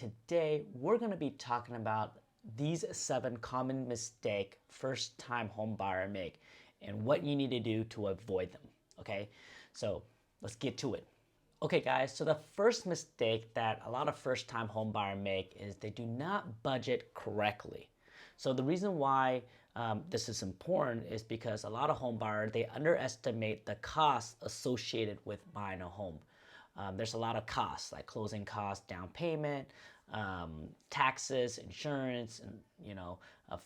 today we're going to be talking about these 7 common mistakes first-time home buyer make and what you need to do to avoid them. Okay, so let's get to it. Okay guys, so the first mistake that a lot of first-time home buyer make is they do not budget correctly. So the reason why this is important is because a lot of home buyers, they underestimate the costs associated with buying a home. There's a lot of costs like closing costs, down payment, taxes, insurance, and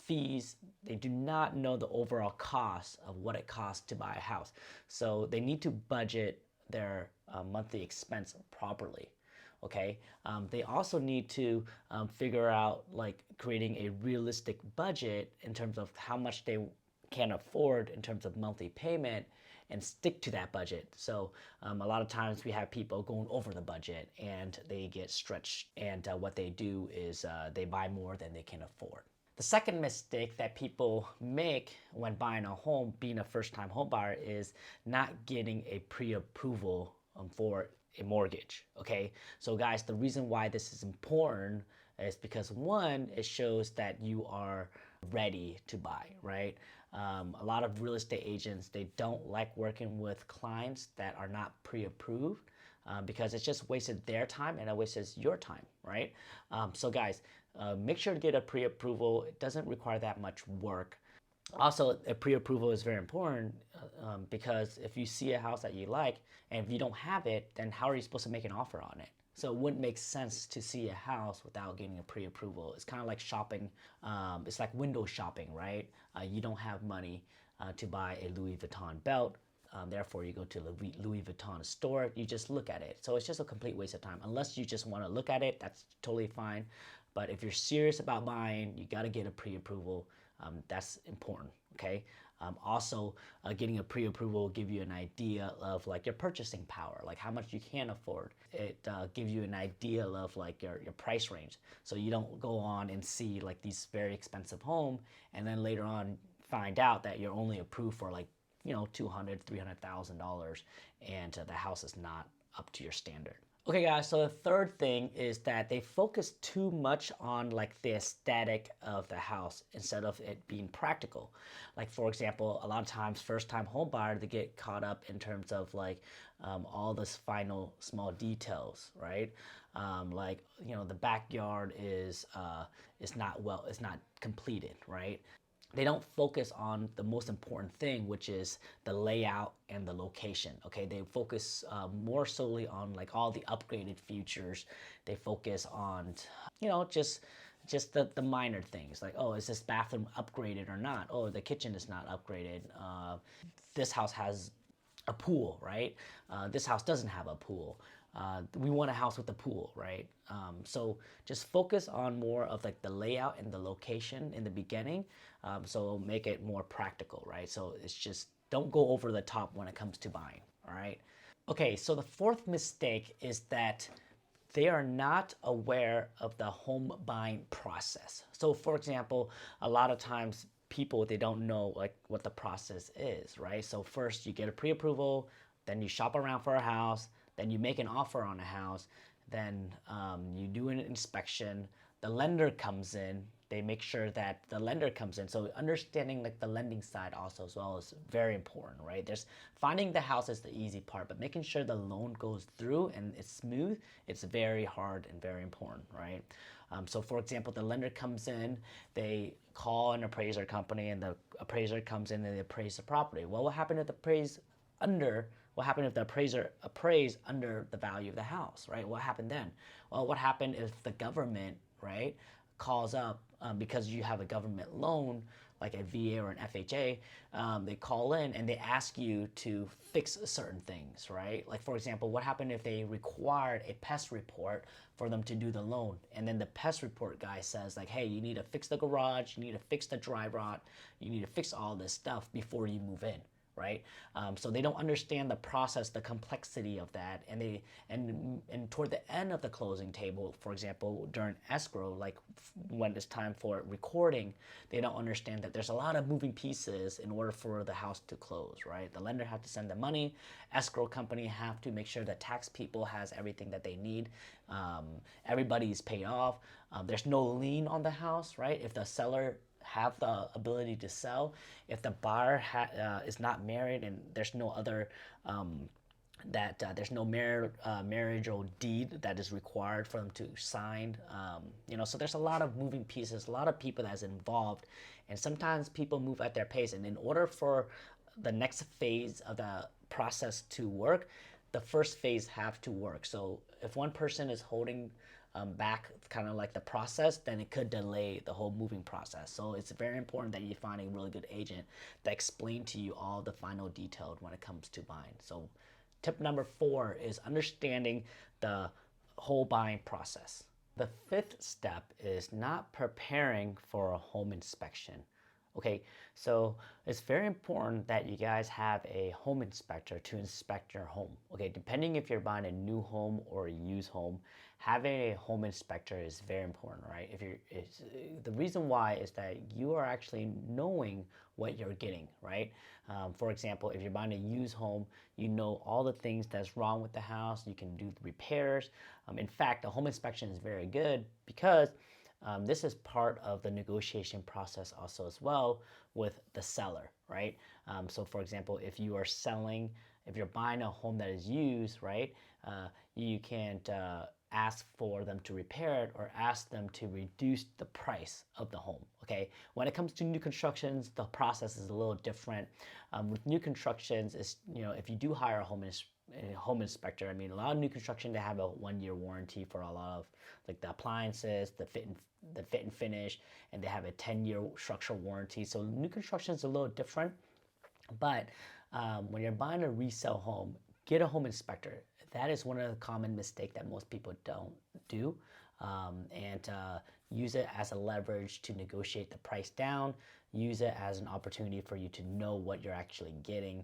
fees. They do not know the overall cost of what it costs to buy a house. So they need to budget their monthly expense properly. Okay, they also need to figure out like creating a realistic budget in terms of how much they can afford in terms of monthly payment and stick to that budget. So a lot of times we have people going over the budget and they get stretched, and what they do is they buy more than they can afford. The second mistake that people make when buying a home, being a first-time home buyer, is not getting a pre-approval for a mortgage. Okay, so guys, the reason why this is important is because one, it shows that you are ready to buy, right? A lot of real estate agents, they don't like working with clients that are not pre-approved because it's just wasted their time and it wastes your time, right? So guys, make sure to get a pre-approval. It doesn't require that much work. Also, a pre-approval is very important because if you see a house that you like and if you don't have it, then how are you supposed to make an offer on it? So it wouldn't make sense to see a house without getting a pre-approval. It's kind of like shopping. It's like window shopping, right? You don't have money to buy a Louis Vuitton belt. Therefore, you go to the Louis Vuitton store, you just look at it. So it's just a complete waste of time. Unless you just want to look at it, that's totally fine. But if you're serious about buying, you got to get a pre-approval. That's important, okay? Also, getting a pre-approval will give you an idea of like your purchasing power, like how much you can afford. It gives you an idea of like your price range. So you don't go on and see like these very expensive home and then later on find out that you're only approved for like, $200,000, $300,000 and the house is not up to your standard. Okay guys, so the third thing is that they focus too much on like the aesthetic of the house instead of it being practical. Like for example, a lot of times first-time home buyer, they get caught up in terms of like all this final small details, right? Like the backyard is not completed, right? They don't focus on the most important thing, which is the layout and the location. Okay, they focus more solely on like all the upgraded features. They focus on just the minor things like, oh, is this bathroom upgraded or not? Oh, the kitchen is not upgraded. This house has a pool, right? This house doesn't have a pool. We want a house with a pool, right? So just focus on more of like the layout and the location in the beginning, so it'll make it more practical, right? So it's just don't go over the top when it comes to buying, all right? Okay, so the fourth mistake is that they are not aware of the home buying process. So for example, a lot of times people, they don't know like what the process is, right? So first you get a pre-approval, then you shop around for a house, then you make an offer on a house, then you do an inspection, the lender comes in, they make sure that the lender comes in. So understanding like the lending side also as well is very important, right? There's finding the house is the easy part, but making sure the loan goes through and it's smooth, it's very hard and very important, right? So for example, the lender comes in, they call an appraiser company and the appraiser comes in and they appraise the property. Well, what happened if the what happened if the appraiser appraised under the value of the house, right? What happened then? Well, what happened if the government, right, calls up because you have a government loan, like a VA or an FHA, they call in and they ask you to fix certain things, right? Like for example, what happened if they required a pest report for them to do the loan? And then the pest report guy says like, hey, you need to fix the garage, you need to fix the dry rot, you need to fix all this stuff before you move in. right? So they don't understand the process, the complexity of that, and toward the end of the closing table, for example, during escrow, like when it's time for recording, they don't understand that there's a lot of moving pieces in order for the house to close, right? The lender have to send the money, escrow company have to make sure that tax people has everything that they need, everybody's paid off, there's no lien on the house, right? If the seller have the ability to sell, if the buyer is not married and there's no other there's no marriage or deed that is required for them to sign, so there's a lot of moving pieces, a lot of people that's involved, and sometimes people move at their pace, and in order for the next phase of the process to work, the first phase have to work. So if one person is holding back kind of like the process, then it could delay the whole moving process. So it's very important that you find a really good agent that explain to you all the final details when it comes to buying. So tip number 4 is understanding the whole buying process. The 5th step is not preparing for a home inspection. Okay, so it's very important that you guys have a home inspector to inspect your home. Okay, depending if you're buying a new home or a used home, having a home inspector is very important, right? The reason why is that you are actually knowing what you're getting, right? For example, if you're buying a used home, you know all the things that's wrong with the house. You can do the repairs. In fact, a home inspection is very good because this is part of the negotiation process also as well with the seller, right? So for example, if you're buying a home that is used, right, you can't ask for them to repair it or ask them to reduce the price of the home, okay? When it comes to new constructions, the process is a little different. With new constructions, if you do hire a home inspector, I mean, a lot of new construction, they have a 1-year warranty for a lot of like the appliances, the fit and finish, and they have a 10-year structural warranty. So new construction is a little different, but when you're buying a resale home, get a home inspector. That is one of the common mistakes that most people don't do, and use it as a leverage to negotiate the price down. Use it as an opportunity for you to know what you're actually getting,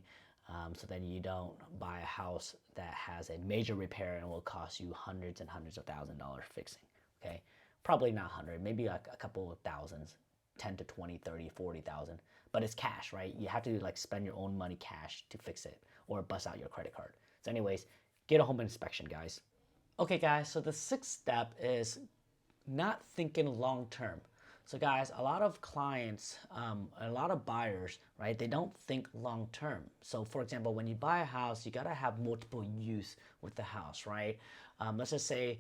so then you don't buy a house that has a major repair and will cost you hundreds and hundreds of $1,000s fixing. Okay, probably not 100, maybe like a couple of thousands, 10 to 20, 30, 40,000. But it's cash, right? You have to like spend your own money cash to fix it or bust out your credit card. So anyways, get a home inspection, guys. Okay, guys, so the 6th step is not thinking long term. So guys, a lot of clients, a lot of buyers, right, they don't think long term. So for example, when you buy a house, you gotta have multiple use with the house, right? Let's just say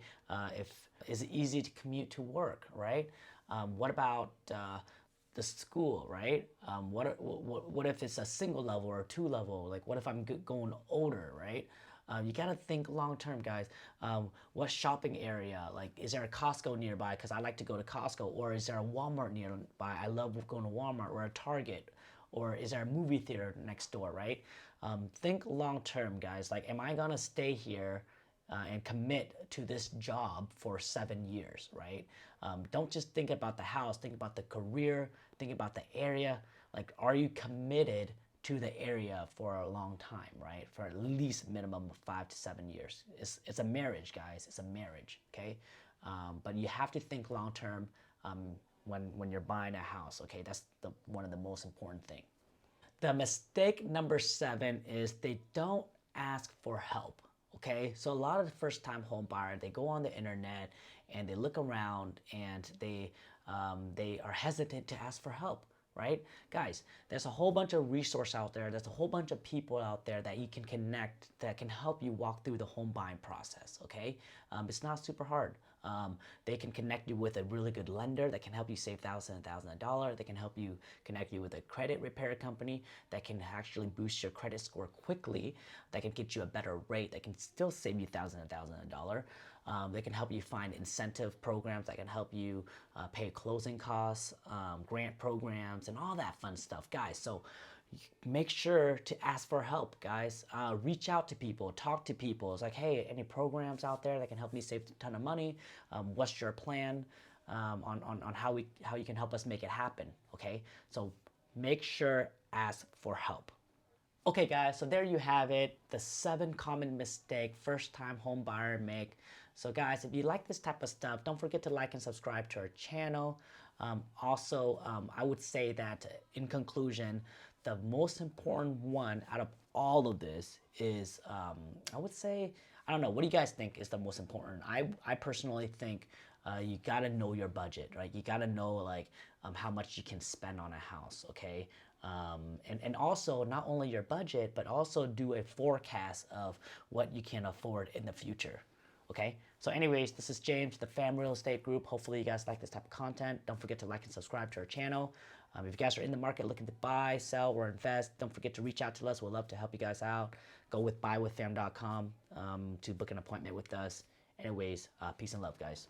if it's easy to commute to work, right? What about the school, right? What if it's a single level or 2 level? Like what if I'm going older, right? You gotta think long term, guys. What shopping area? Like, is there a Costco nearby? Because I like to go to Costco. Or is there a Walmart nearby? I love going to Walmart or a Target. Or is there a movie theater next door, right? Think long term, guys. Like, am I gonna stay here and commit to this job for 7 years, right? Don't just think about the house. Think about the career. Think about the area. Like, are you committed to the area for a long time, right? For at least minimum of 5 to 7 years. It's a marriage, guys. It's a marriage, okay? But you have to think long term when you're buying a house, okay? That's one of the most important things. The mistake number 7 is they don't ask for help, okay? So a lot of the first-time home buyer, they go on the internet and they look around and they are hesitant to ask for help, right? Guys, there's a whole bunch of resource out there. There's a whole bunch of people out there that you can connect that can help you walk through the home buying process, okay? It's not super hard. They can connect you with a really good lender that can help you save thousands and thousands of dollars. They can help you connect you with a credit repair company that can actually boost your credit score quickly, that can get you a better rate, that can still save you thousands and thousands of dollars. They can help you find incentive programs that can help you pay closing costs, grant programs, and all that fun stuff, guys. So make sure to ask for help, guys. Reach out to people, talk to people. It's like, hey, any programs out there that can help me save a ton of money? What's your plan on how you can help us make it happen? Okay, so make sure ask for help. Okay, guys, so there you have it, the 7 common mistake first-time home buyer make. So guys, if you like this type of stuff, don't forget to like and subscribe to our channel. I would say that in conclusion, the most important one out of all of this is, I would say, I don't know, what do you guys think is the most important? I personally think you gotta know your budget, right? You gotta know like how much you can spend on a house, okay? And also not only your budget, but also do a forecast of what you can afford in the future. Okay, so anyways, this is James, the Fam Real Estate Group. Hopefully you guys like this type of content. Don't forget to like and subscribe to our channel. If you guys are in the market looking to buy, sell, or invest, don't forget to reach out to us. We'd love to help you guys out. Go with buywithfam.com to book an appointment with us. Anyways, peace and love, guys.